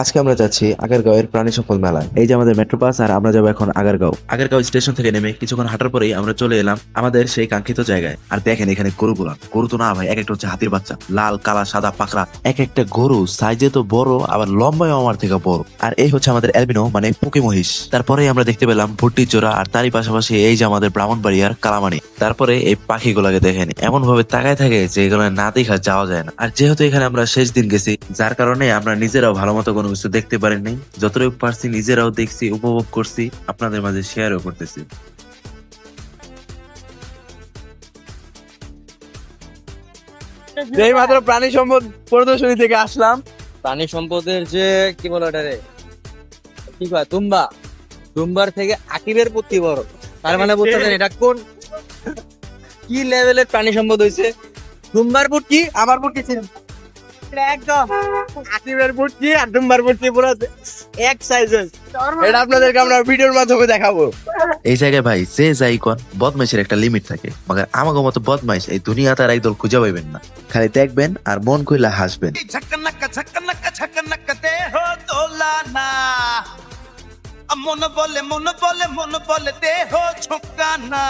আজকে আমরা যাচ্ছি আগারগাঁওয়ের প্রাণী সম্পদ মেলায়। এই যে আমাদের মেট্রো বাস, আর আমরা যাবো এখন আগারগাঁও। আগারগাঁও স্টেশন থেকে নেমে কিছুক্ষণ হাঁটার পরেই আমরা চলে এলাম আমাদের সেই কাঙ্ক্ষিত জায়গায়। আর দেখেন এখানে গরুগুলা, গরু তো না ভাই, এক একটা হচ্ছে হাতির বাচ্চা, লাল কালা সাদা পাকড়া। এক একটা গরু সাইজে তো বড়, আবার লম্বায় আমার থেকে বড়। আর এই হচ্ছে আমাদের অ্যালবিনো মানে পুকি মহিষ। তারপরে আমরা দেখতে পেলাম ভুট্টি চোরা, আর তারই পাশাপাশি এই যে আমাদের ব্রাহ্মণবাড়িয়ার কালামানি। তারপরে এই পাখিগুলাকে দেখেন এমন ভাবে তাকায় থাকে যে এগুলো না দেখা যাওয়া যায় না। আর যেহেতু এখানে আমরা শেষ দিন গেছি, যার কারণে আমরা নিজেরাও ভালো মতো কোনো কিছু দেখতে পারি নাই। যতটুকু পারছি নিজেরাও দেখছি, উপভোগ করছি, আপনাদের মাঝে শেয়ারও করতেছি। এই মাত্র প্রাণী সম্পদ প্রদর্শনী থেকে আসলাম। প্রাণী সম্পদের যে কি বলে ওটা রে, কি কয় দুম্বা, দুম্বার থেকে আকিবের প্রতি বড়। তার মানে বলতেছেন এটা কোন কি লেভেলের প্রাণী সম্পদ হয়েছে। দুম্বার পুটকি আমার পুটকি ছিল একদম, আকিবের পুটকি আর দুম্বার পুটকি পুরো এক সাইজের। এটা আপনাদেরকে আমরা ভিডিওর মাধ্যমে দেখাবো। এই জায়গায় ভাই যে যাই কোন বদমাইশের একটা লিমিট থাকে, মगर আমাকে মতো বদমাইশ এই দুনিয়াতে আর একদল খুঁজে পাইবেন না। খালি দেখবেন আর মন কইলা হাসবেন। ঝকনক ঝকনক ঝকনক দেহ দোলানা, মন বলে মন বলে মন বলে দেহ ঝুঁকানা।